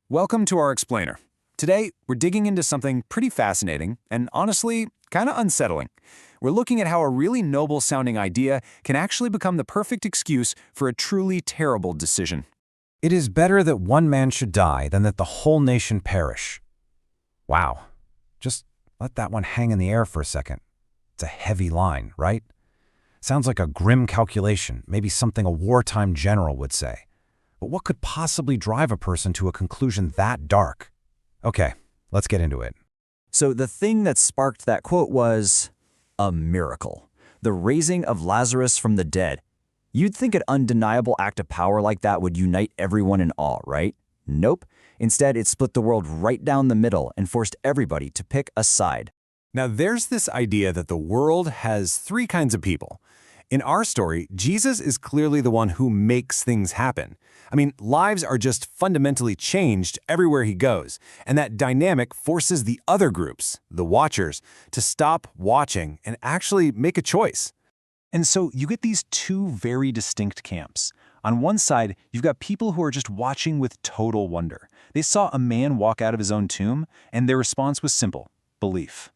Welcome to our explainer. Today, we're digging into something pretty fascinating and honestly, kind of unsettling. We're looking at how a really noble-sounding idea can actually become the perfect excuse for a truly terrible decision. It is better that one man should die than that the whole nation perish. Wow. Just let that one hang in the air for a second. It's a heavy line, right? Sounds like a grim calculation, maybe something a wartime general would say. But what could possibly drive a person to a conclusion that dark? Okay, let's get into it. So the thing that sparked that quote was a miracle. The raising of Lazarus from the dead. You'd think an undeniable act of power like that would unite everyone in awe, right? Nope. Instead, it split the world right down the middle and forced everybody to pick a side. Now, there's this idea that the world has three kinds of people. In our story, Jesus is clearly the one who makes things happen. I mean, lives are just fundamentally changed everywhere he goes, and that dynamic forces the other groups, the watchers, to stop watching and actually make a choice. And so you get these two very distinct camps. On one side, you've got people who are just watching with total wonder. They saw a man walk out of his own tomb, and their response was simple: belief.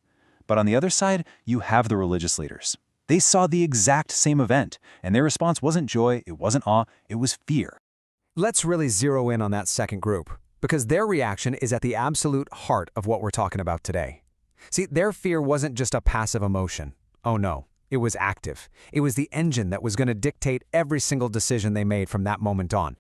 But on the other side, you have the religious leaders. They saw the exact same event, and their response wasn't joy, it wasn't awe, it was fear. Let's really zero in on that second group, because their reaction is at the absolute heart of what we're talking about today. See, their fear wasn't just a passive emotion. Oh no, it was active. It was the engine that was going to dictate every single decision they made from that moment on.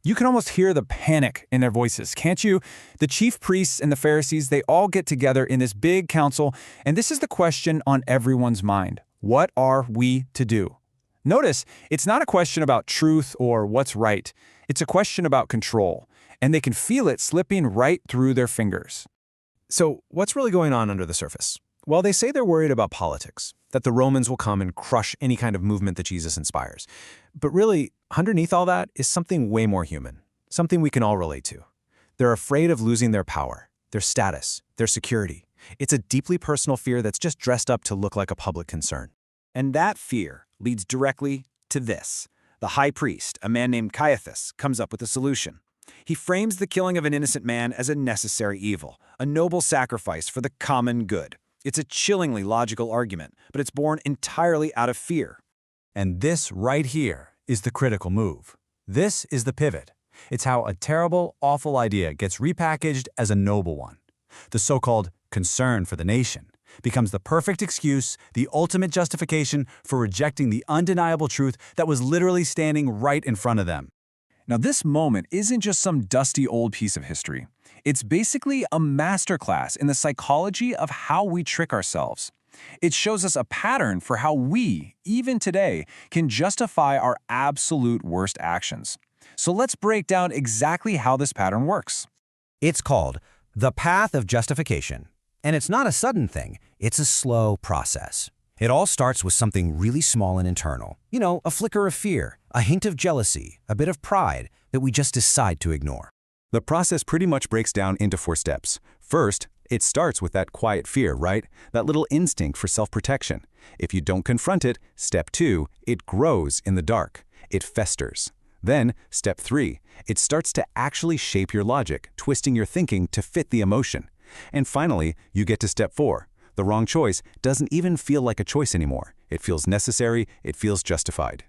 You can almost hear the panic in their voices, can't you? The chief priests and the Pharisees, they all get together in this big council, and this is the question on everyone's mind. What are we to do? Notice, it's not a question about truth or what's right. It's a question about control, and they can feel it slipping right through their fingers. So what's really going on under the surface? Well, they say they're worried about politics, that the Romans will come and crush any kind of movement that Jesus inspires. But really, underneath all that is something way more human, something we can all relate to. They're afraid of losing their power, their status, their security. It's a deeply personal fear that's just dressed up to look like a public concern. And that fear leads directly to this. The high priest, a man named Caiaphas, comes up with a solution. He frames the killing of an innocent man as a necessary evil, a noble sacrifice for the common good. It's a chillingly logical argument, but it's born entirely out of fear. And this right here is the critical move. This is the pivot. It's how a terrible, awful idea gets repackaged as a noble one. The so-called concern for the nation becomes the perfect excuse, the ultimate justification for rejecting the undeniable truth that was literally standing right in front of them. Now, this moment isn't just some dusty old piece of history. It's basically a masterclass in the psychology of how we trick ourselves. It shows us a pattern for how we, even today, can justify our absolute worst actions. So let's break down exactly how this pattern works. It's called the path of justification. And it's not a sudden thing, it's a slow process. It all starts with something really small and internal. You know, a flicker of fear, a hint of jealousy, a bit of pride that we just decide to ignore. The process pretty much breaks down into 4 steps. First, it starts with that quiet fear, right? That little instinct for self-protection. If you don't confront it, step 2, it grows in the dark. It festers. Then, step 3, it starts to actually shape your logic, twisting your thinking to fit the emotion. And finally, you get to step 4. The wrong choice doesn't even feel like a choice anymore. It feels necessary, it feels justified.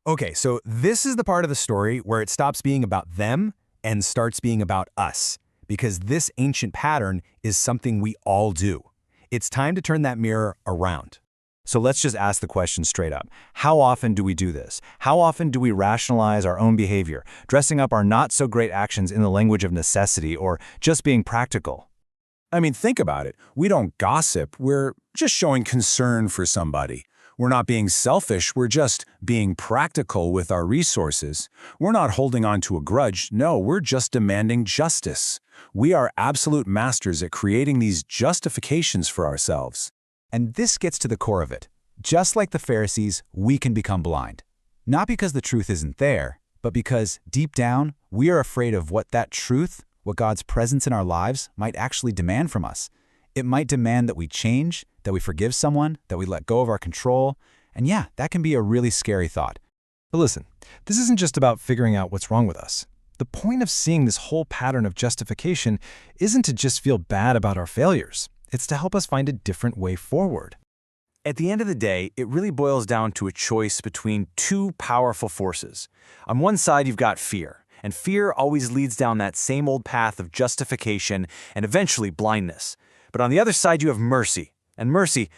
Okay, so this is the part of the story where it stops being about them and starts being about us, because this ancient pattern is something we all do. It's time to turn that mirror around. So let's just ask the question straight up. How often do we do this? How often do we rationalize our own behavior, dressing up our not-so-great actions in the language of necessity or just being practical? I mean, think about it. We don't gossip. We're just showing concern for somebody. We're not being selfish. We're just being practical with our resources. We're not holding on to a grudge. No, we're just demanding justice. We are absolute masters at creating these justifications for ourselves. And this gets to the core of it. Just like the Pharisees, we can become blind. Not because the truth isn't there, but because deep down, we are afraid of what that truth, what God's presence in our lives might actually demand from us. It might demand that we change, that we forgive someone, that we let go of our control. And yeah, that can be a really scary thought. But listen, this isn't just about figuring out what's wrong with us. The point of seeing this whole pattern of justification isn't to just feel bad about our failures. It's to help us find a different way forward. At the end of the day, it really boils down to a choice between two powerful forces. On one side, you've got fear, and fear always leads down that same old path of justification and eventually blindness. But on the other side, you have mercy, and mercy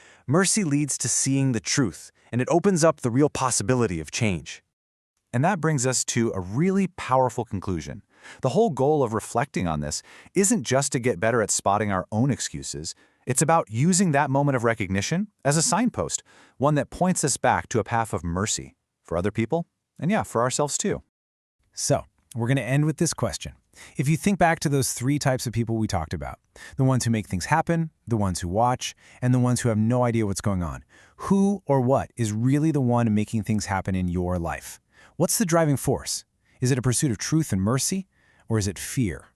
leads to seeing the truth, and it opens up the real possibility of change. And that brings us to a really powerful conclusion. The whole goal of reflecting on this isn't just to get better at spotting our own excuses. It's about using that moment of recognition as a signpost, one that points us back to a path of mercy for other people and, yeah, for ourselves too. So, we're going to end with this question. If you think back to those three types of people we talked about, the ones who make things happen, the ones who watch, and the ones who have no idea what's going on, who or what is really the one making things happen in your life? What's the driving force? Is it a pursuit of truth and mercy, or is it fear?